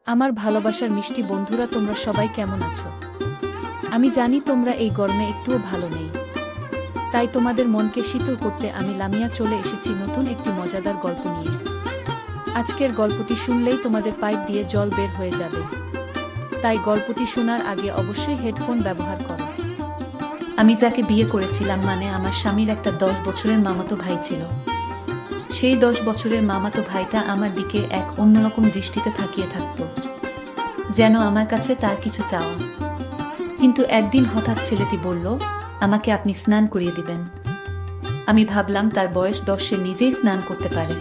আমার ভালোবাসার মিষ্টি বন্ধুরা, তোমরা সবাই কেমন আছো? আমি জানি তোমরা এই গরমে একটুও ভালো নেই। তাই তোমাদের মনকে শীতল করতে আমি লামিয়া চলে এসেছি নতুন একটি মজাদার গল্প নিয়ে। আজকের গল্পটি শুনলেই তোমাদের পাইপ দিয়ে জল বের হয়ে যাবে। তাই গল্পটি শোনার আগে অবশ্যই হেডফোন ব্যবহার করো। আমি যাকে বিয়ে করেছিলাম, মানে আমার স্বামীর একটা 10 বছরের মামাতো ভাই ছিল। সেই 10 বছরের মামাতো ভাইটা আমার দিকে এক অন্যরকম দৃষ্টিতে তাকিয়ে থাকত, যেন আমার কাছে তার কিছু চাওয়া। কিন্তু একদিন হঠাৎ ছেলেটি বলল, আমাকে আপনি স্নান করিয়ে দিবেন। আমি ভাবলাম তার বয়স 10, সে নিজেই স্নান করতে পারে,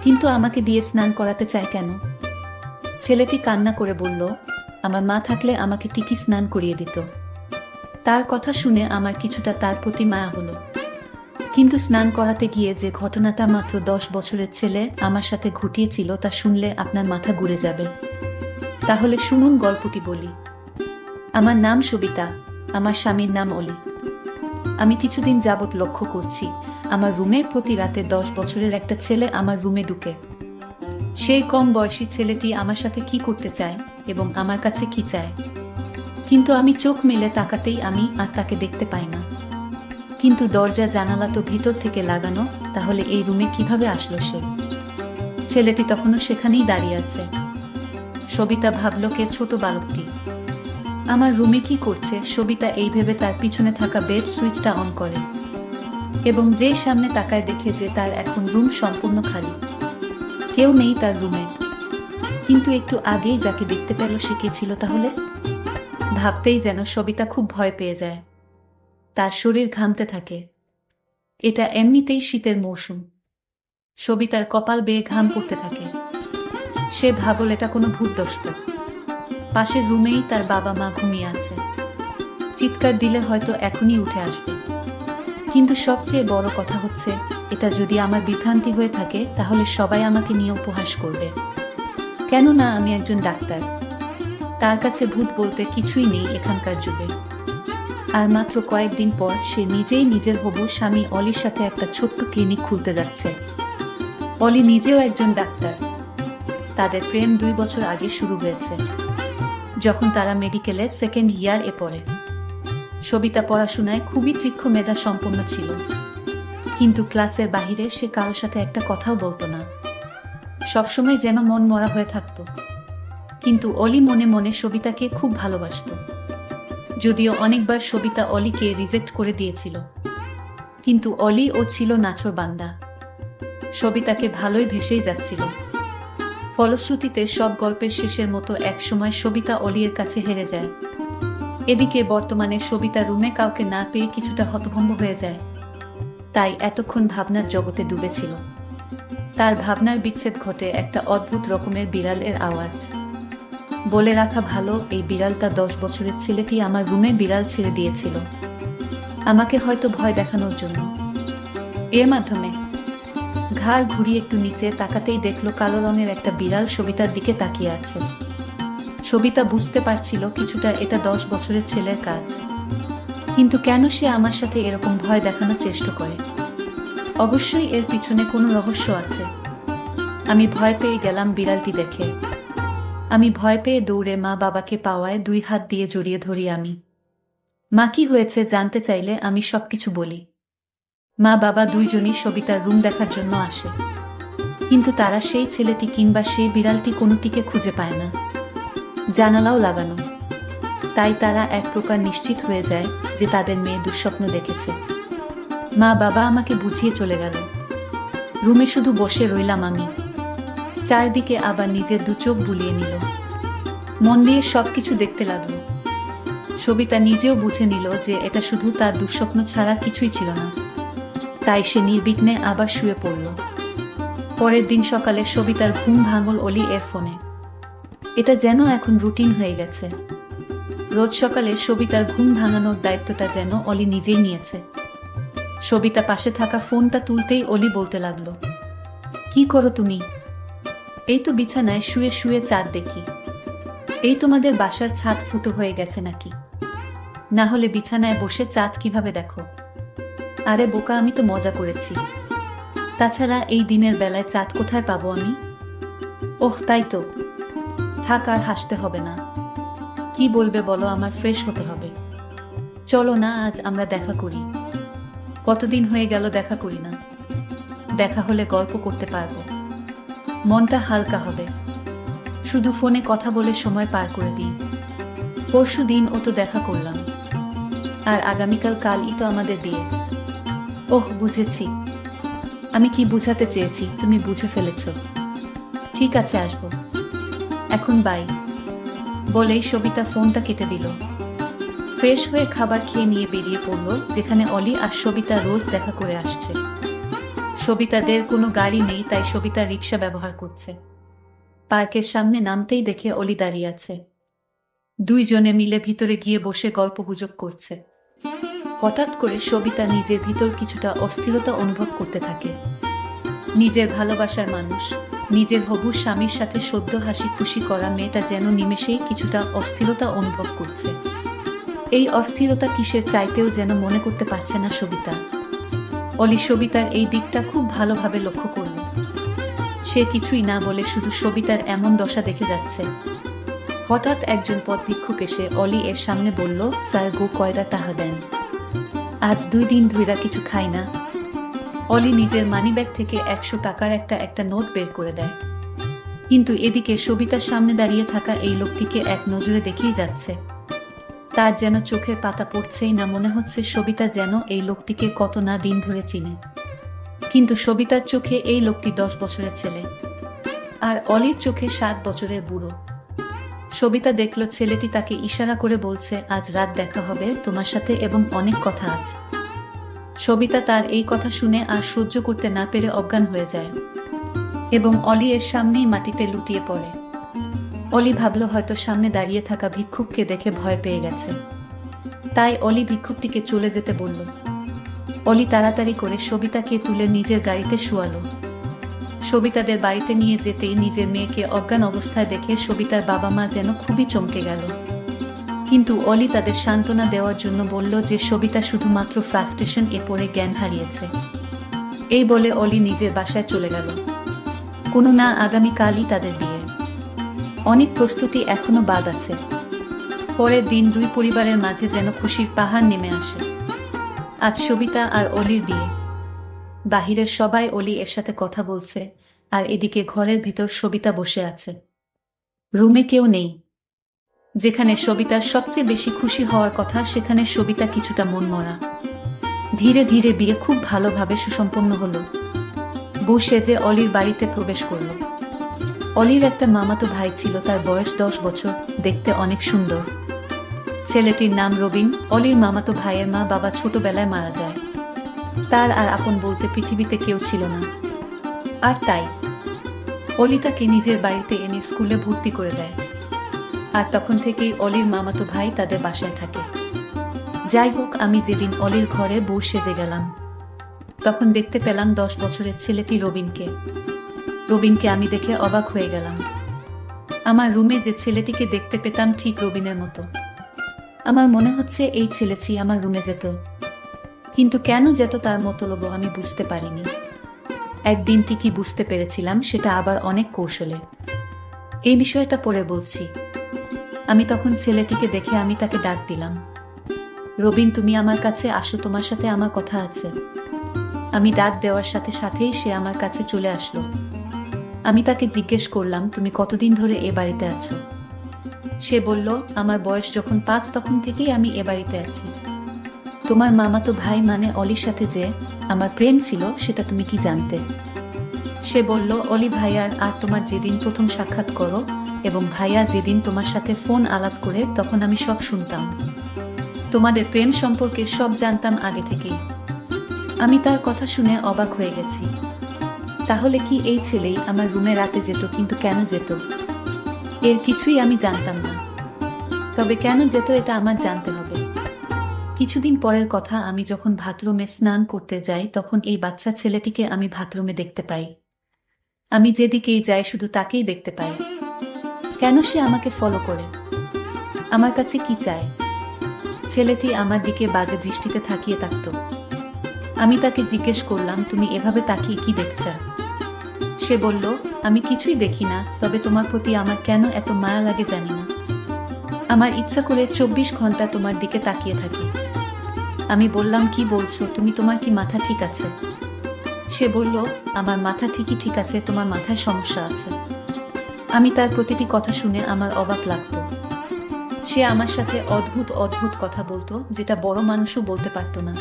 কিন্তু আমাকে দিয়ে স্নান করাতে চায় কেন? ছেলেটি কান্না করে বলল, আমার মা থাকলে আমাকে ঠিকই স্নান করিয়ে দিত। তার কথা শুনে আমার কিছুটা তার প্রতি মায়া হলো। কিন্তু স্নান করাতে গিয়ে যে ঘটনাটা মাত্র 10 বছরের ছেলে আমার সাথে ঘটিয়েছিল তা শুনলে আপনার মাথা ঘুরে যাবে। তাহলে শুনুন, গল্পটি বলি। আমার নাম সবিতা, আমার স্বামীর নাম অলি। আমি কিছুদিন যাবৎ লক্ষ্য করছি, আমার রুমে প্রতি রাতে 10 বছরের একটা ছেলে আমার রুমে ঢুকে। সেই কম বয়সী ছেলেটি আমার সাথে কি করতে চায় এবং আমার কাছে কি চায়, কিন্তু আমি চোখ মেলে তাকাতেই আমি আর তাকে দেখতে পাই না। কিন্তু দরজা জানালা তো ভিতর থেকে লাগানো, তাহলে এই রুমে কিভাবে আসলো সে? ছেলেটি তখনও সেখানেই দাঁড়িয়ে আছে। সবিতা ভাবল, কে ছোট বালকটি আমার রুমে কি করছে? সবিতা এই ভেবে তার পিছনে থাকা বেড সুইচটা অন করে এবং যেই সামনে তাকায় দেখে যে তার এখন রুম সম্পূর্ণ খালি, কেউ নেই তার রুমে। কিন্তু একটু আগেই যাকে দেখতে পেল সে কে ছিল তাহলে? ভাবতেই যেন সবিতা খুব ভয় পেয়ে যায়। তার শরীর ঘামতে থাকে। এটা এমনিতেই শীতের মৌসুম। সবিতার কপাল বেয়ে ঘাম পড়তে থাকে। সে ভাবল এটা কোনো ভূতদস্ত। পাশের রুমেই তার বাবা মা ঘুমিয়ে আছে। চিৎকার দিলে হয়তো এখনই উঠে আসবে। কিন্তু সবচেয়ে বড় কথা হচ্ছে, এটা যদি আমার বিভ্রান্তি হয়ে থাকে তাহলে সবাই আমাকে নিয়ে উপহাস করবে। কেননা আমি একজন ডাক্তার। তার কাছে ভূত বলতে কিছুই নেই এখানকার যুগে। আর মাত্র কয়েকদিন পর সে নিজেই নিজের হবু স্বামী অলির সাথে একটা ছোট্ট ক্লিনিক খুলতে যাচ্ছে। অলি নিজেও একজন ডাক্তার। তাদের প্রেম 2 বছর আগে শুরু হয়েছে, যখন তারা মেডিকেলে সেকেন্ড ইয়ার এ পড়ে। সবিতা পড়াশোনায় খুবই তীক্ষ্ণ মেধা সম্পন্ন ছিল, কিন্তু ক্লাসের বাহিরে সে কারোর সাথে একটা কথাও বলতো না। সবসময় যেন মন মরা হয়ে থাকত। কিন্তু অলি মনে মনে সবিতাকে খুব ভালোবাসত। যদিও অনেকবার সবিতা অলিকে রিজেক্ট করে দিয়েছিল, কিন্তু অলি ও ছিল নাছোড়বান্দা। সবিতাকে ভালোই ভেসেই যাচ্ছিল। ফলশ্রুতিতে সব গল্পের শেষের মতো একসময় সবিতা অলির কাছে হেরে যায়। এদিকে বর্তমানে সবিতা রুমে কাউকে না পেয়ে কিছুটা হতভম্ব হয়ে যায়। তাই এতক্ষণ ভাবনার জগতে ডুবেছিল। তার ভাবনার বিচ্ছেদ ঘটে একটা অদ্ভুত রকমের বিড়ালের আওয়াজ। বলে রাখা ভালো, এই বিড়ালটা 10 বছরের ছেলেটি আমার রুমে বিড়াল ছেড়ে দিয়েছিল, আমাকে হয়তো ভয় দেখানোর জন্য। এর মাধ্যমে ঘাড় ঘুরিয়ে একটু নিচে তাকাতেই দেখলো কালো রঙের একটা বিড়াল সবিতার দিকে তাকিয়ে আছে। সবিতা বুঝতে পারছিল কিছুটা এটা 10 বছরের ছেলের কাজ, কিন্তু কেন সে আমার সাথে এরকম ভয় দেখানোর চেষ্টা করে? অবশ্যই এর পিছনে কোনো রহস্য আছে। আমি ভয় পেয়ে গেলাম বিড়ালটি দেখে। আমি ভয় পেয়ে দৌড়ে মা বাবাকে পাওয়ায় 2 হাত দিয়ে জড়িয়ে ধরি আমি। মা কি হয়েছে জানতে চাইলে আমি সবকিছু বলি। মা বাবা দুইজনই সবিতার রুম দেখার জন্য আসে, কিন্তু তারা সেই ছেলেটি কিংবা সেই বিড়ালটি কোনোটিকে খুঁজে পায় না। জানালাও লাগানো। তাই তারা এক প্রকার নিশ্চিত হয়ে যায় যে তাদের মেয়ে দুঃস্বপ্ন দেখেছে। মা বাবা আমাকে বুঝিয়ে চলে গেল। রুমে শুধু বসে রইলাম আমি। চারদিকে আবার নিজের 2 চোখ বুলিয়ে নিল। মন দিয়ে সবকিছু দেখতে লাগলো। সবিতা নিজেও বুঝে নিল যে এটা শুধু তার দুঃস্বপ্ন ছাড়া কিছুই ছিল না। তাই সে নির্বিঘ্নে আবার শুয়ে পড়ল। পরের দিন সকালে সবিতার ঘুম ভাঙল অলি এর ফোনে। এটা যেন এখন রুটিন হয়ে গেছে। রোজ সকালে সবিতার ঘুম ভাঙানোর দায়িত্বটা যেন অলি নিজেই নিয়েছে। সবিতা পাশে থাকা ফোনটা তুলতেই অলি বলতে লাগলো, কি করো তুমি? এই তো বিছানায় শুয়ে শুয়ে চাঁদ দেখি। এই তোমাদের বাসার ছাদ ফুটো হয়ে গেছে নাকি? না হলে বিছানায় বসে চাঁদ কিভাবে দেখো? আরে বোকা, আমি তো মজা করেছি। তাছাড়া এই দিনের বেলায় চাঁদ কোথায় পাবো আমি? ওহ তাই তো, থাক, আর হাসতে হবে না। কি বলবে বলো, আমার ফ্রেশ হতে হবে। চলো না, আজ আমরা দেখা করি। কতদিন হয়ে গেল দেখা করি না। দেখা হলে গল্প করতে পারবো, মনটা হালকা হবে। শুধু ফোনে কথা বলে সময় পার করে দিই। পরশু দিন ও তো দেখা করলাম, আর আগামীকাল কালই তো আমাদের বিয়ে। ওহ, বুঝেছি। আমি কি বুঝাতে চেয়েছি তুমি বুঝে ফেলেছ। ঠিক আছে, আসবো। এখন বাই। বলেই সবিতা ফোনটা কেটে দিল। ফ্রেশ হয়ে খাবার খেয়ে নিয়ে বেরিয়ে পড়ল, যেখানে অলি আর সবিতা রোজ দেখা করে আসছে। সবিতাদের কোনো গাড়ি নেই, তাই সবিতা রিক্সা ব্যবহার করছে। পার্কের সামনে নামতেই দেখে অলি দাঁড়িয়ে আছে। দুইজনে মিলে ভিতরে গিয়ে বসে গল্পগুজব করছে। হঠাৎ করে সবিতা নিজের ভিতর কিছুটা অস্থিরতা অনুভব করতে থাকে। নিজের ভালোবাসার মানুষ, নিজের হবু স্বামীর সাথে সদ্য হাসি খুশি করা মেয়েটা যেন নিমেষেই কিছুটা অস্থিরতা অনুভব করছে। এই অস্থিরতা কিসের চাইতেও যেন মনে করতে পারছে না সবিতা। অলি সবিতার এই দিকটা খুব ভালোভাবে লক্ষ্য করল। সে কিছুই না বলে শুধু সবিতার এমন দশা দেখে যাচ্ছে। হঠাৎ একজন পথ ভিক্ষুক এসে অলি এর সামনে বলল, স্যার গো, কয়টা টাকা দেন? আজ 2 দিন ধইরা কিছু খাই না। অলি নিজের মানিব্যাগ থেকে 100 টাকার একটা নোট বের করে দেয়। কিন্তু এদিকে সবিতার সামনে দাঁড়িয়ে থাকা এই লোকটিকে এক নজরে দেখেই যাচ্ছে। তার যেন চোখের পাতা পড়ছেই না, মনে হচ্ছে সবিতা যেন এই লোকটিকে কত না দিন ধরে চিনে। কিন্তু সবিতার চোখে এই লোকটি 10 বছরের ছেলে, আর অলির চোখে 7 বছরের বুড়ো। সবিতা দেখল ছেলেটি তাকে ইশারা করে বলছে, আজ রাত দেখা হবে তোমার সাথে এবং অনেক কথা আছে। সবিতা তার এই কথা শুনে আর সহ্য করতে না পেরে অজ্ঞান হয়ে যায় এবং অলি এর সামনেই মাটিতে লুটিয়ে পড়ে। অলি ভাবল হয়তো সামনে দাঁড়িয়ে থাকা ভিক্ষুককে দেখে ভয় পেয়ে গেছে, তাই অলি ভিক্ষুকটিকে চলে যেতে বলল। অলি তাড়াতাড়ি করে সবিতাকে তুলে নিজের গাড়িতে শুয়ালো। সবিতাদের বাড়িতে নিয়ে যেতেই নিজের মেয়েকে অজ্ঞান অবস্থায় দেখে সবিতার বাবা মা যেন খুবই চমকে গেল। কিন্তু অলি তাদের সান্ত্বনা দেওয়ার জন্য বলল যে সবিতা শুধুমাত্র ফ্রাস্ট্রেশন এ পড়ে জ্ঞান হারিয়েছে। এই বলে অলি নিজের বাসায় চলে গেল। কোনো না, আগামীকালই তাদের বিয়ে। অনেক প্রস্তুতি এখনো বাদ আছে। পরের দিন দুই পরিবারের মাঝে যেন খুশির পাহাড় নেমে আসে। আজ সবিতা আর অলির বিয়ে। বাহিরের সবাই অলি এর সাথে কথা বলছে, আর এদিকে ঘরের ভিতর সবিতা বসে আছে। রুমে কেউ নেই। যেখানে সবিতার সবচেয়ে বেশি খুশি হওয়ার কথা, সেখানে সবিতা কিছুটা মনমরা। ধীরে ধীরে বিয়ে খুব ভালোভাবে সুসম্পন্ন হলো। বউ সেজে অলির বাড়িতে প্রবেশ করল। অলির একটা মামাতো ভাই ছিল, তার বয়স 10 বছর, দেখতে অনেক সুন্দর। ছেলেটির নাম রবিন। অলির মামাতো ভাইয়ের মা বাবা ছোটবেলায় মারা যায়। তার আর আপন বলতে পৃথিবীতে কেউ ছিল না। আর তাই অলি তাকে নিজের বাড়িতে এনে স্কুলে ভর্তি করে দেয়। আর তখন থেকেই অলির মামাতো ভাই তাদের বাসায় থাকে। যাই হোক, আমি যেদিন অলির ঘরে বউ সেজে গেলাম, তখন দেখতে পেলাম 10 বছরের ছেলেটি রবিনকে। রবিনকে আমি দেখে অবাক হয়ে গেলাম। আমার রুমে যে ছেলেটিকে দেখতে পেতাম ঠিক রবিনের মতো। আমার মনে হচ্ছে এই ছেলেটি আমার রুমে যেত, কিন্তু কেন যেত তার মতলব আমি বুঝতে পারিনি। একদিন ঠিকই বুঝতে পেরেছিলাম, সেটা আবার অনেক কৌশলে। এই বিষয়টা পরে বলছি। আমি তখন ছেলেটিকে দেখে আমি তাকে ডাক দিলাম, রবিন তুমি আমার কাছে আসো, তোমার সাথে আমার কথা আছে। আমি ডাক দেওয়ার সাথে সাথেই সে আমার কাছে চলে আসলো। আমি তাকে জিজ্ঞেস করলাম, তুমি কতদিন ধরে এ বাড়িতে আছো? সে বলল, আমার বয়স যখন 5 তখন থেকেই আমি এ বাড়িতে আছি। তোমার মামাতো ভাই মানে অলির সাথে যে আমার প্রেম ছিল, সেটা তুমি কি জানতে? সে বলল, অলি ভাইয়ার আর তোমার যেদিন প্রথম সাক্ষাৎ করো এবং ভাইয়া যেদিন তোমার সাথে ফোন আলাপ করে, তখন আমি সব শুনতাম। তোমাদের প্রেম সম্পর্কে সব জানতাম আগে থেকেই। আমি তার কথা শুনে অবাক হয়ে গেছি। তাহলে কি এই ছেলেই আমার রুমে রাতে যেত? কিন্তু কেন যেত? এর কিছুই আমি জানতাম না। তবে কেন যেত এটা আমার জানতে হবে। কিছুদিন পরের কথা, আমি যখন বাথরুমে স্নান করতে যাই, তখন এই বাচ্চা ছেলেটিকে আমি বাথরুমে দেখতে পাই। আমি যেদিকেই যাই শুধু তাকেই দেখতে পাই। কেন সে আমাকে ফলো করে? আমার কাছে কি চায়? ছেলেটি আমার দিকে বাজে দৃষ্টিতে তাকিয়ে থাকত। আমি তাকে জিজ্ঞেস করলাম, তুমি এভাবে তাকিয়ে কি দেখছ? সে বলল, আমি কিছুই দেখি না, তবে তোমার প্রতি আমার কেন এত মায়া লাগে জানি না। আমার ইচ্ছা করে 24 ঘন্টা তোমার দিকে তাকিয়ে থাকি। আমি বললাম, কি বলছো তুমি, তোমার কি মাথা ঠিক আছে? সে বলল, আমার মাথা ঠিকই ঠিক আছে, তোমার মাথায় সমস্যা আছে। আমি তার প্রতিটি কথা শুনে আমার অবাক লাগতো। সে আমার সাথে অদ্ভুত অদ্ভুত কথা বলতো, যেটা বড় মানুষও বলতে পারতো না।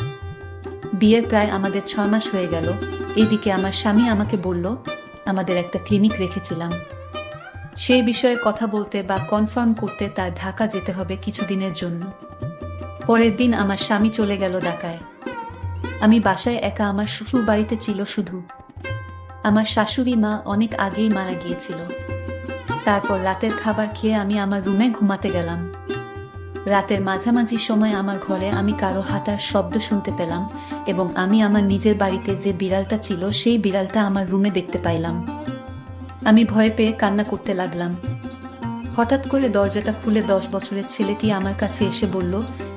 বিয়ের প্রায় আমাদের 6 মাস হয়ে গেল। এদিকে আমার স্বামী আমাকে বলল, আমাদের একটা ক্লিনিক রেখেছিলাম, সেই বিষয়ে কথা বলতে বা কনফার্ম করতে তার ঢাকা যেতে হবে কিছুদিনের জন্য। পরের দিন আমার স্বামী চলে গেল ঢাকায়। আমি বাসায় একা, আমার শ্বশুর বাড়িতে ছিল শুধু। আমার শাশুড়ি মা অনেক আগেই মারা গিয়েছিল। তারপর রাতের খাবার খেয়ে আমি আমার রুমে ঘুমাতে গেলাম। রাতের মাঝামাঝি সময় আমার ঘরে আমি কারো হাঁটার শব্দ শুনতে পেলাম এবং আমি আমার নিজের বাড়িতে যে বিড়ালটা ছিল সেই বিড়ালটা আমার রুমে দেখতে পাইলাম। আমি ভয় পেয়ে কান্না করতে লাগলাম। হঠাৎ করে দরজাটা খুলে 10 বছরের ছেলেটি আমার কাছে এসে বলল,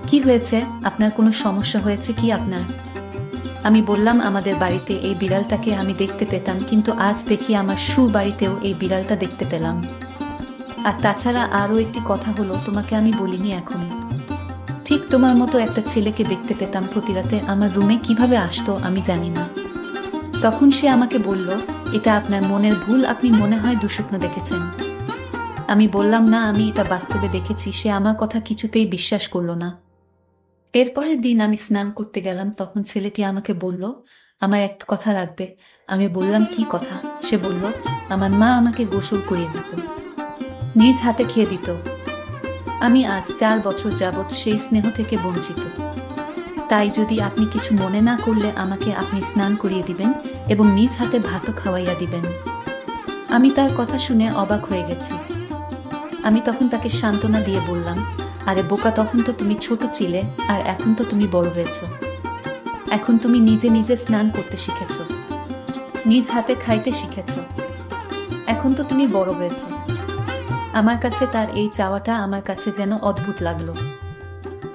কি হয়েছে, আপনার কোনো সমস্যা হয়েছে কি আপনার? আমি বললাম, আমাদের বাড়িতে এই বিড়ালটাকে আমি দেখতে পেতাম, কিন্তু আজ দেখি আমার বাড়িতেও এই বিড়ালটা দেখতে পেলাম। আর তাছাড়া আরও একটি কথা হলো, তোমাকে আমি বলিনি এখনো। ঠিক তোমার মতো একটা ছেলেকে দেখতে পেতাম প্রতি রাতে, আমার রুমে কিভাবে আসতো আমি জানি না। তখন সে আমাকে বলল, এটা আপনার মনের ভুল, আপনি মনে হয় দুঃস্বপ্ন দেখেছেন। আমি বললাম, না, আমি এটা বাস্তবে দেখেছি। সে আমার কথা কিছুতেই বিশ্বাস করলো না। এরপরের দিন আমি স্নান করতে গেলাম, তখন ছেলেটি আমাকে বলল, আমার একটা কথা লাগবে। আমি বললাম, কি কথা? সে বলল, আমার মা আমাকে গোসল করিয়ে দিত, নিজ হাতে খেয়ে দিত। আমি আজ 4 বছর যাবৎ সেই স্নেহ থেকে বঞ্চিত। তাই যদি আপনি কিছু মনে না করলে আমাকে আপনি স্নান করিয়ে দিবেন এবং নিজ হাতে ভাতও খাওয়াইয়া দিবেন। আমি তার কথা শুনে অবাক হয়ে গেছি। আমি তখন তাকে সান্ত্বনা দিয়ে বললাম, আরে বোকা, তখন তো তুমি ছোট ছিলে, আর এখন তো তুমি বড় হয়েছ। এখন তুমি নিজে নিজে স্নান করতে শিখেছ, নিজ হাতে খাইতে শিখেছ। এখন তো তুমি বড় হয়েছ। আমার কাছে তার এই চাওয়াটা আমার কাছে যেন অদ্ভুত লাগলো।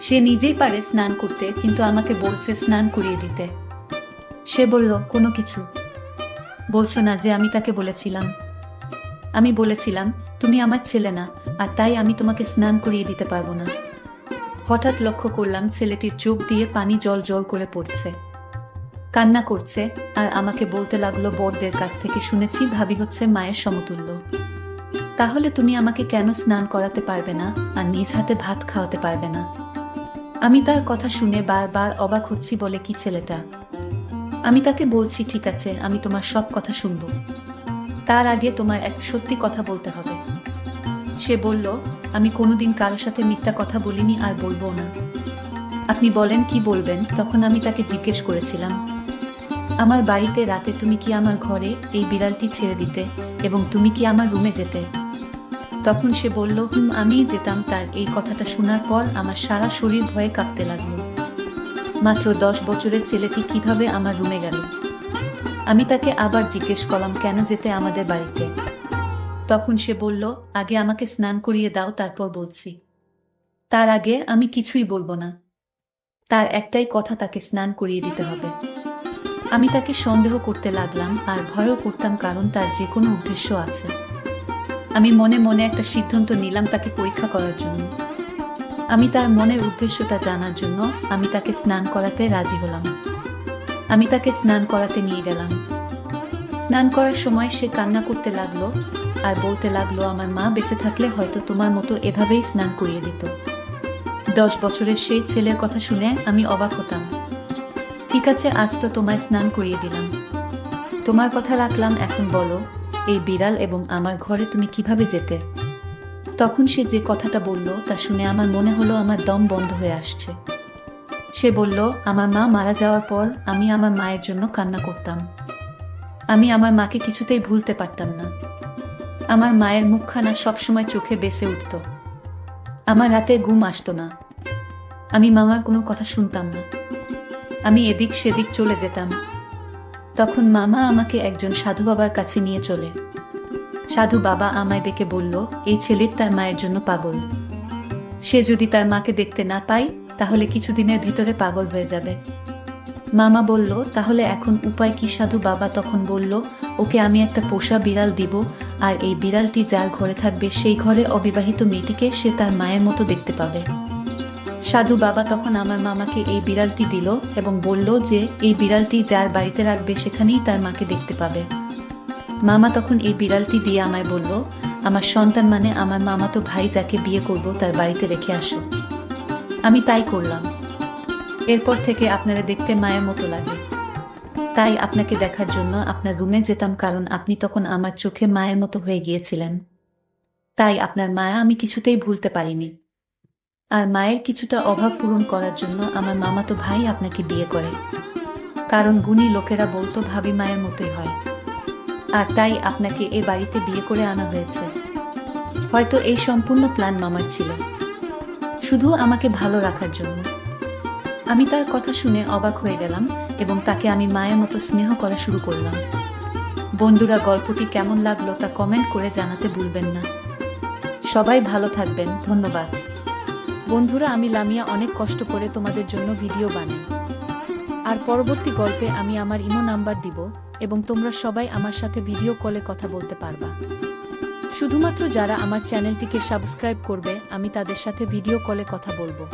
সে নিজেই পারে স্নান করতে, কিন্তু আমাকে বলছে স্নান করিয়ে দিতে। সে বলল, কোনো কিছু বলছো না যে আমি তাকে বলেছিলাম? আমি বলেছিলাম, তুমি আমার ছেলে না, আর তাই আমি তোমাকে স্নান করিয়ে দিতে পারবো না। হঠাৎ লক্ষ্য করলাম ছেলেটির চোখ দিয়ে পানি জল জল করে পড়ছে, কান্না করছে, আর আমাকে বলতে লাগলো, বড়দের কাছ থেকে শুনেছি ভাবি হচ্ছে মায়ের সমতুল্য। তাহলে তুমি আমাকে কেন স্নান করাতে পারবে না আর নিজ হাতে ভাত খাওয়াতে পারবে না? আমি তার কথা শুনে বারবার অবাক হচ্ছি। বলে কি ছেলেটা? আমি তাকে বলছি, ঠিক আছে, আমি তোমার সব কথা শুনবো, তার আগে তোমার এক সত্যি কথা বলতে হবে। সে বলল, আমি কোনোদিন কারোর সাথে মিথ্যা কথা বলিনি আর বলবো না। আপনি বলেন, কি বলবেন? তখন আমি তাকে জিজ্ঞেস করেছিলাম, আমার বাড়িতে রাতে তুমি কি আমার ঘরে এই বিড়ালটি ছেড়ে দিতে এবং তুমি কি আমার রুমে যেতে? তখন সে বলল, আমিই যেতাম। তার এই কথাটা শোনার পর আমার সারা শরীর ভয়ে কাঁপতে লাগলো। মাত্র 10 বছরের ছেলেটি কিভাবে আমার রুমে গেল? আমি তাকে আবার জিজ্ঞেস করলাম, কেন যেতে আমাদের বাড়িতে? তখন সে বলল, আগে আমাকে স্নান করিয়ে দাও, তারপর বলছি। তার আগে আমি কিছুই বলবো না। তার একটাই কথা, তাকে স্নান করিয়ে দিতে হবে। আমি তাকে সন্দেহ করতে লাগলাম আর ভয়ও করতাম, কারণ তার যে কোনো উদ্দেশ্য আছে। আমি মনে মনে একটা সিদ্ধান্ত নিলাম তাকে পরীক্ষা করার জন্য। আমি তার মনের উদ্দেশ্যটা জানার জন্য আমি তাকে স্নান করাতে রাজি হলাম। আমি তাকে স্নান করাতে নিয়ে গেলাম। স্নান করার সময় সে কান্না করতে লাগলো আর বলতে লাগলো, আমার মা বেঁচে থাকলে হয়তো তোমার মতো এভাবেই স্নান করিয়ে দিত। 10 বছরের সেই ছেলের কথা শুনে আমি অবাক হতাম। ঠিক আছে, আজ তো তোমায় স্নান করিয়ে দিলাম, তোমার কথা রাখলাম, এখন বলো, এই বিড়াল এবং আমার ঘরে তুমি কিভাবে যেতে? তখন সে যে কথাটা বলল তা শুনে আমার মনে হলো আমার দম বন্ধ হয়ে আসছে। সে বলল, আমার মা মারা যাওয়ার পর আমি আমার মায়ের জন্য কান্না করতাম। আমি আমার মাকে কিছুতেই ভুলতে পারতাম না। আমার মায়ের মুখখানা সবসময় চোখে ভেসে উঠত। আমার রাতে ঘুম আসতো না। আমি মামার কোনো কথা শুনতাম না। আমি এদিক সেদিক চলে যেতাম। তখন মামা আমাকে একজন সাধু বাবার কাছে নিয়ে চলে। সাধু বাবা আমায় দেখে বলল, এই ছেলের তার মায়ের জন্য পাগল। সে যদি তার মাকে দেখতে না পায় তাহলে কিছুদিনের ভিতরে পাগল হয়ে যাবে। মামা বলল, তাহলে এখন উপায় কি? সাধু বাবা তখন বলল, ওকে আমি একটা পোষা বিড়াল দিব, আর এই বিড়ালটি যার ঘরে থাকবে সেই ঘরে অবিবাহিত মেয়েটিকে সে তার মায়ের মতো দেখতে পাবে। সাধু বাবা তখন আমার মামাকে এই বিড়ালটি দিল এবং বলল যে এই বিড়ালটি যার বাড়িতে রাখবে সেখানেই তার মাকে দেখতে পাবে। মামা তখন এই বিড়ালটি দিয়ে আমায় বলল, আমার সন্তান মানে আমার মামাতো ভাই যাকে বিয়ে করব তার বাড়িতে রেখে আসো। আমি তাই করলাম। এরপর থেকে আপনারা দেখতে মায়ের মতো লাগে, তাই আপনাকে দেখার জন্য আপনার রুমে যেতাম, কারণ আপনি তখন আমার চোখে মায়ের মতো হয়ে গিয়েছিলেন। তাই আপনার মায়া আমি কিছুতেই ভুলতে পারিনি। আর মায়ের কিছুটা অভাব পূরণ করার জন্য আমার মামাতো ভাই আপনাকে বিয়ে করে, কারণ গুণী লোকেরা বলতো ভাবি মায়ের মতোই হয়। আর তাই আপনাকে এ বাড়িতে বিয়ে করে আনা হয়েছে। হয়তো এই সম্পূর্ণ প্ল্যান মামার ছিল, শুধু আমাকে ভালো রাখার জন্য। আমি তার কথা শুনে অবাক হয়ে গেলাম এবং তাকে আমি মায়ের মতো স্নেহ করা শুরু করলাম। বন্ধুরা, গল্পটি কেমন লাগলো তা কমেন্ট করে জানাতে ভুলবেন না। সবাই ভালো থাকবেন, ধন্যবাদ। বন্ধুরা, আমি লামিয়া অনেক কষ্ট করে তোমাদের জন্য ভিডিও বানাই। আর পরবর্তী গল্পে আমি আমার ইমো নাম্বার দিব এবং তোমরা সবাই আমার সাথে ভিডিও কলে কথা বলতে পারবা। শুধুমাত্র যারা আমার চ্যানেলটিকে সাবস্ক্রাইব করবে আমি তাদের সাথে ভিডিও কলে কথা বলবো।